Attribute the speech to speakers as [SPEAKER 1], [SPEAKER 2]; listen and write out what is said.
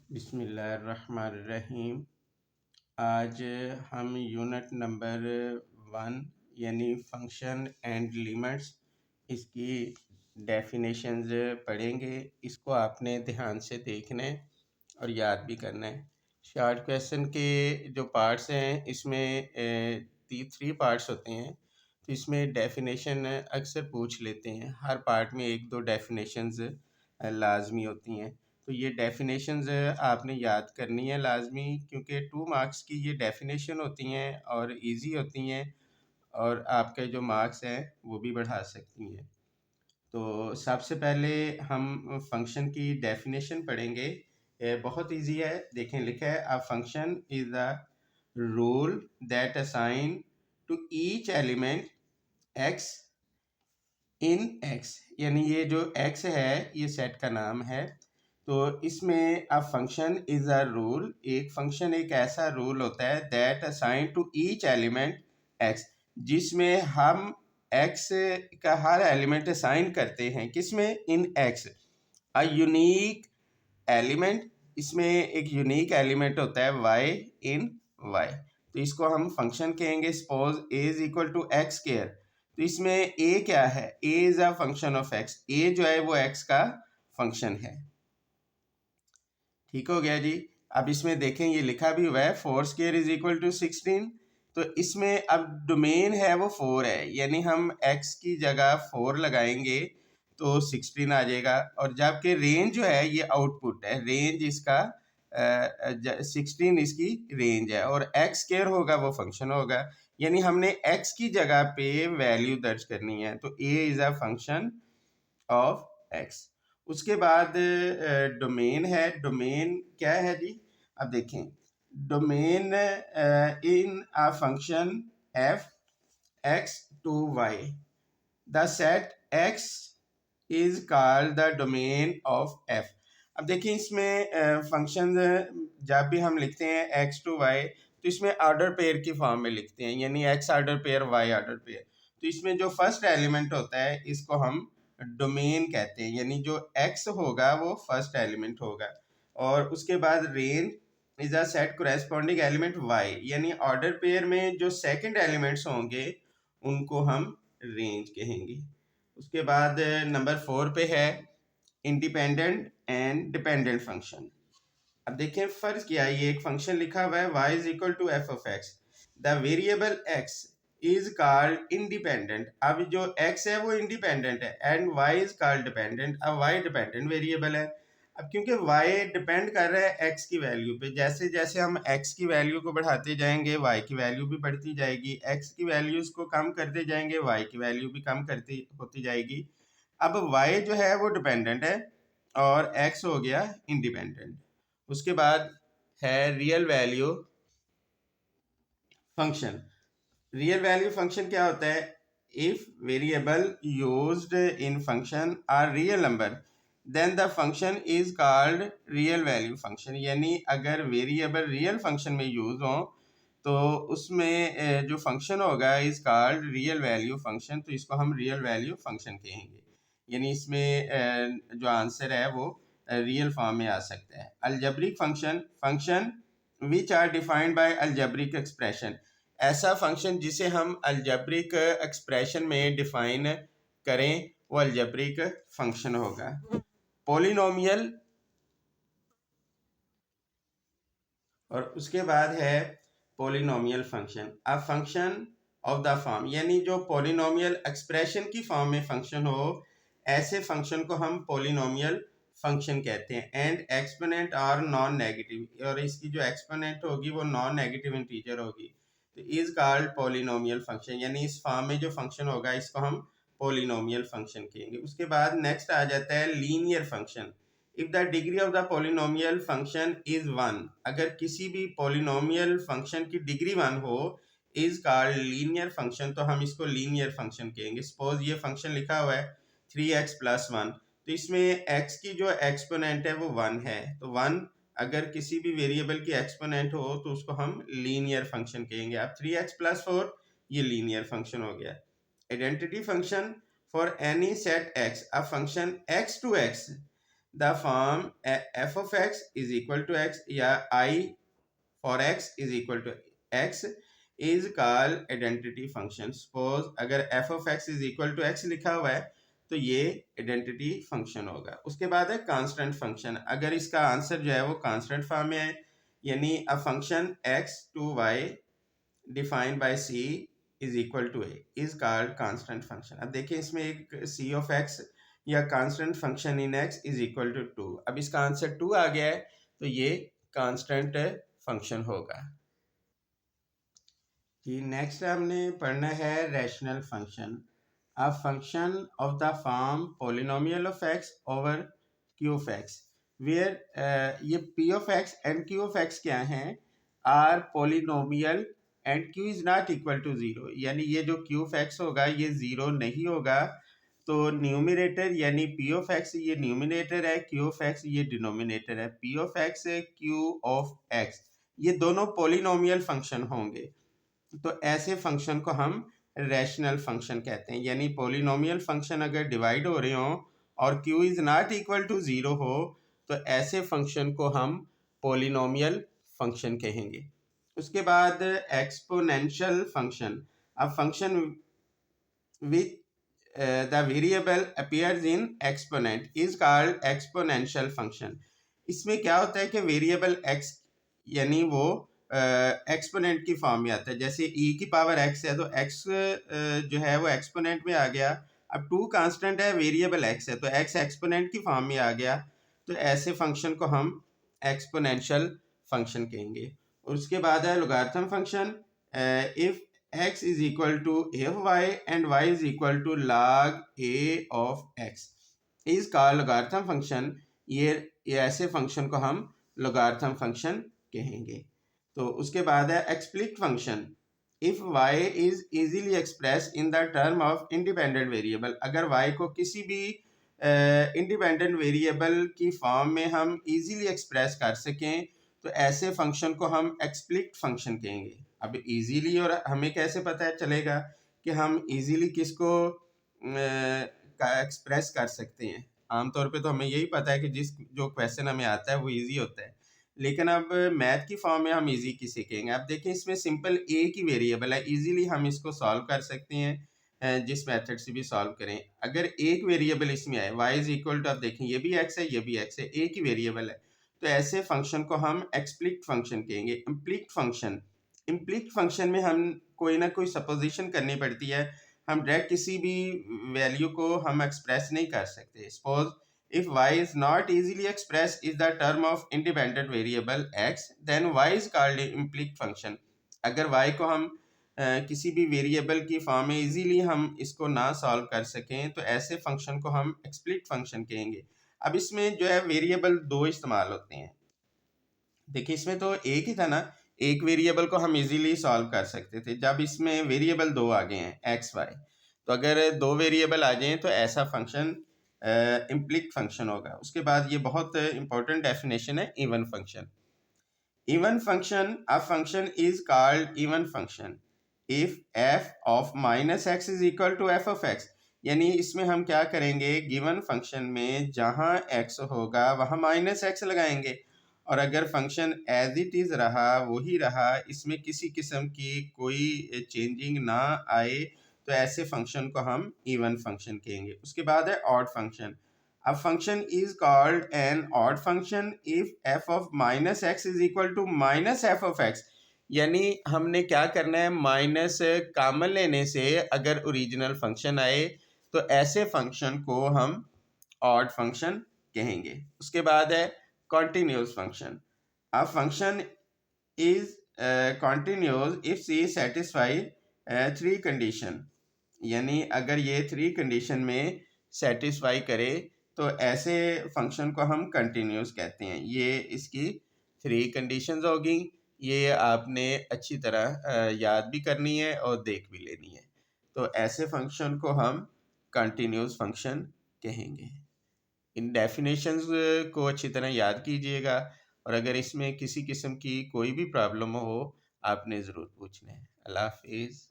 [SPEAKER 1] बिस्मिल्लाहिर्रहमानिर्रहीम। आज हम यूनिट नंबर 1 यानी फंक्शन एंड लिमिट्स इसकी डेफिनेशंस पढ़ेंगे। इसको आपने ध्यान से देखना है और याद भी करना है। शॉर्ट क्वेश्चन के जो पार्ट्स हैं इसमें 3 पार्ट्स होते हैं, तो इसमें डेफिनेशन अक्सर पूछ लेते हैं। हर पार्ट में 1-2 डेफिनेशंस लाजमी होती हैं, तो ये डेफिनेशंस आपने याद करनी है लाजमी, क्योंकि 2 मार्क्स की ये डेफिनेशन होती हैं और इजी होती हैं और आपके जो मार्क्स हैं वो भी बढ़ा सकती हैं। तो सबसे पहले हम फंक्शन की डेफिनेशन पढ़ेंगे। बहुत इजी है, देखें लिखा है a function is a rule that assign to each element x in x, यानी ये जो एक्स है ये सेट का नाम है। तो इसमें a function is a rule, एक फंक्शन एक ऐसा रूल होता है that assign to each element x, जिसमें हम एक्स का हर एलिमेंट असाइन करते हैं। किसमें? इन एक्स। अ यूनिक एलिमेंट, इसमें एक यूनिक एलिमेंट होता है वाई इन वाई, तो इसको हम फंक्शन कहेंगे। Suppose A is equal to X square, तो इसमें ए क्या है? A is a function of X, A जो है वो एक्स का फंक्शन है। ठीक हो गया जी। अब इसमें देखें ये लिखा भी हुआ है 4 स्क्वायर इज इक्वल टू 16, तो इसमें अब डोमेन है वो 4 है, यानी हम x की जगह 4 लगाएंगे तो 16 आ जाएगा। और जबकि रेंज जो है ये आउटपुट है, रेंज इसका 16 इसकी रेंज है और एक्स स्क्वायर होगा वो फंक्शन होगा, यानी हमने x की जगह पे वैल्यू दर्ज करनी है। तो a is a function of x। उसके बाद डोमेन है। डोमेन क्या है जी? अब देखें, domain in a function f x to y, the set x is called the domain of f। अब देखिए इसमें फंक्शन जब भी हम लिखते हैं x टू y, तो इसमें ऑर्डर पेयर की फॉर्म में लिखते हैं, यानी x order pair y order pair. तो इसमें जो फर्स्ट एलिमेंट होता है इसको हम डोमेन कहते हैं, यानी जो x होगा वो फर्स्ट एलिमेंट होगा। और उसके बाद range is a set corresponding element y, यानी ऑर्डर पेयर में जो सेकंड एलिमेंट्स होंगे उनको हम रेंज कहेंगे। उसके बाद नंबर 4 पे है इंडिपेंडेंट एंड डिपेंडेंट फंक्शन। अब देखें फर्ज किया, ये एक फंक्शन लिखा हुआ है y is equal to f of x, the variable x is called independent. अब जो x है वो इंडिपेंडेंट है and y is called dependent. अब y डिपेंडेंट वेरिएबल है। अब क्योंकि y डिपेंड कर रहा है x की वैल्यू पे, जैसे जैसे हम x की वैल्यू को बढ़ाते जाएंगे y की वैल्यू भी बढ़ती जाएगी, x की वैल्यूज को कम करते जाएंगे y की वैल्यू भी कम करती होती जाएगी। अब y जो है वो डिपेंडेंट है और x हो गया इंडिपेंडेंट। उसके बाद है real value function. Real value function क्या होता है? If variable used in function are real number then the function is called real value function, यानी अगर वेरिएबल रियल फंक्शन में यूज हो तो उसमें जो फंक्शन होगा is called real value function, तो इसको हम रियल वैल्यू फंक्शन कहेंगे। यानी इसमें जो आंसर है वो रियल फॉर्म में आ सकता है। Algebraic function, function which are defined by algebraic expression, ऐसा फंक्शन जिसे हम अलजेब्रिक एक्सप्रेशन में डिफाइन करें वो अलजेब्रिक फंक्शन होगा। पोलिनोमियल, और उसके बाद है polynomial function, a function of the form, यानी जो पोलिनोमियल एक्सप्रेशन की फॉर्म में फंक्शन हो ऐसे फंक्शन को हम पोलिनोमियल फंक्शन कहते हैं। एंड एक्सपोनेंट और नॉन नेगेटिव, और इसकी जो एक्सपोनेंट होगी वो नॉन नेगेटिव इंटीजर होगी, तो इज कॉल्ड पोलिनोमियल फंक्शन, यानी इस फॉर्म में जो फंक्शन होगा इसको हम पोलिनोमियल फंक्शन कहेंगे। उसके बाद नेक्स्ट आ जाता है linear function. If the degree of the polynomial function is 1, अगर किसी भी पोलिनोमियल फंक्शन की डिग्री 1 हो इज कॉल्ड लीनियर फंक्शन, तो हम इसको लीनियर फंक्शन कहेंगे। सपोज ये फंक्शन लिखा हुआ है 3x प्लस 1, तो इसमें x की जो एक्सपोनेंट है वो 1 है, तो 1 अगर किसी भी वेरिएबल की एक्सपोनेंट हो तो उसको हम लीनियर फंक्शन कहेंगे। अब 3x प्लस 4 ये लीनियर फंक्शन हो गया। Identity function for any set x, a function x to x the form F of X is equal to X या I for X is equal to X is called identity function. Suppose अगर F of X is equal to X लिखा हुआ है तो ये identity function होगा। उसके बाद है कांस्टेंट फंक्शन। अगर इसका आंसर जो है वो कांस्टेंट फॉर्म में है, यानी a function x to y defined by c is equal to a is called constant function. अब देखिए इसमें एक सी ऑफ एक्स या constant function in x is equal to 2। अब इसका आंसर 2 आ गया है तो ये कांस्टेंट फंक्शन होगा। जी नेक्स्ट हमने पढ़ना है rational function. A function of the form polynomial of X over Q of X where ये P of X and Q of X क्या हैं, are polynomial and Q is not equal to zero. यानी ये जो Q of x होगा ये zero नहीं होगा। तो न्यूमिनेटर यानी पी ऑफ एक्स ये न्यूमिनेटर है, क्यू ऑफ एक्स ये डिनोमिनेटर है। P of x Q of x ये दोनों पोलिनोमियल फंक्शन होंगे। तो ऐसे फंक्शन को हम रैशनल फंक्शन कहते हैं। यानी पोलिनोमियल फंक्शन अगर डिवाइड हो रहे हो और q is not equal to zero हो तो ऐसे फंक्शन को हम पोलिनोमियल फंक्शन कहेंगे। उसके बाद एक्सपोनेंशियल फंक्शन। अब function which the variable appears in exponent is called exponential function. इसमें क्या होता है कि वेरिएबल x यानी वो एक्सपोनेंट की फॉर्म में आता है। जैसे e की पावर x है तो x जो है वो एक्सपोनेंट में आ गया। अब 2 कांस्टेंट है, वेरिएबल x है तो x एक्सपोनेंट की फॉर्म में आ गया। तो ऐसे फंक्शन को हम एक्सपोनेंशियल फंक्शन कहेंगे। और उसके बाद है logarithm function. If x is equal to a of y and y is equal to log a of x is called logarithm function। ये ऐसे फंक्शन को हम logarithm फंक्शन कहेंगे। तो उसके बाद है explicit function. If y is easily expressed in the term of independent variable, अगर y को किसी भी इंडिपेंडेंट वेरिएबल की फॉर्म में हम इजीली एक्सप्रेस कर सकें तो ऐसे फंक्शन को हम एक्सप्लिक्ट फंक्शन कहेंगे। अब इजीली और हमें कैसे पता चलेगा कि हम इजीली किसको एक्सप्रेस कर सकते हैं। आमतौर पे तो हमें यही पता है कि जो क्वेश्चन हमें आता है वो इजी होता है, लेकिन अब मैथ की फॉर्म में हम इजी किसे कहेंगे। अब देखें इसमें सिंपल ए की वेरिएबल है, इजीली हम इसको सॉल्व कर सकते हैं जिस मेथड से भी सॉल्व करें। अगर एक वेरिएबल इसमें आए y इज इक्वल टू, अब देखें ये भी x है ये भी x है, एक ही वेरिएबल है तो ऐसे फंक्शन को हम एक्सप्लिक्ट फंक्शन कहेंगे। इम्प्लिक्ट फंक्शन, इम्प्लिक्ट फंक्शन में हम कोई ना कोई सपोजिशन करनी पड़ती है, हम डायरेक्ट किसी भी वैल्यू को हम एक्सप्रेस नहीं कर सकते। Suppose if y is not easily expressed is the term of independent variable x then y is called implied function। अगर y को हम किसी भी वेरिएबल की फॉर्म में इजीली हम इसको ना सॉल्व कर सकें तो ऐसे फंक्शन को हम एक्सप्लिट फंक्शन कहेंगे। अब इसमें जो है वेरिएबल दो इस्तेमाल होते हैं। देखिए इसमें तो एक ही था ना, एक वेरिएबल को हम इजीली सॉल्व कर सकते थे। जब इसमें वेरिएबल दो आ गए हैं एक्स वाई, तो अगर दो वेरिएबल आ जाएं तो ऐसा फंक्शन इम्प्लिक्ट फंक्शन होगा। उसके बाद ये बहुत इंपॉर्टेंट डेफिनेशन है even function. Even function, a function is called even function if f of minus x is equal to f of x. यानी इसमें हम क्या करेंगे, गिवन फंक्शन में जहाँ एक्स होगा वहाँ माइनस एक्स लगाएंगे और अगर फंक्शन एज इट इज़ रहा वही रहा, इसमें किसी किस्म की कोई चेंजिंग ना आए तो ऐसे फंक्शन को हम इवन फंक्शन कहेंगे। उसके बाद है odd function. A function is called an odd function if f of minus x is equal to minus f of x। यानी हमने क्या करना है, माइनस कॉमन लेने से अगर ओरिजिनल फंक्शन आए तो ऐसे फंक्शन को हम ऑड फंक्शन कहेंगे। उसके बाद है continuous function. A function is continuous if c satisfy 3 condition. यानी अगर ये 3 कंडीशन में सेटिस्फाई करे तो ऐसे फंक्शन को हम कंटिन्यूस कहते हैं। ये इसकी 3 कंडीशंस होगी, ये आपने अच्छी तरह याद भी करनी है और देख भी लेनी है। तो ऐसे फंक्शन को हम कंटिन्यूस फंक्शन कहेंगे। इन डेफिनेशंस को अच्छी तरह याद कीजिएगा और अगर इसमें किसी किस्म की कोई भी प्रॉब्लम हो आपने ज़रूर पूछना है। अल्लाह हाफिज़।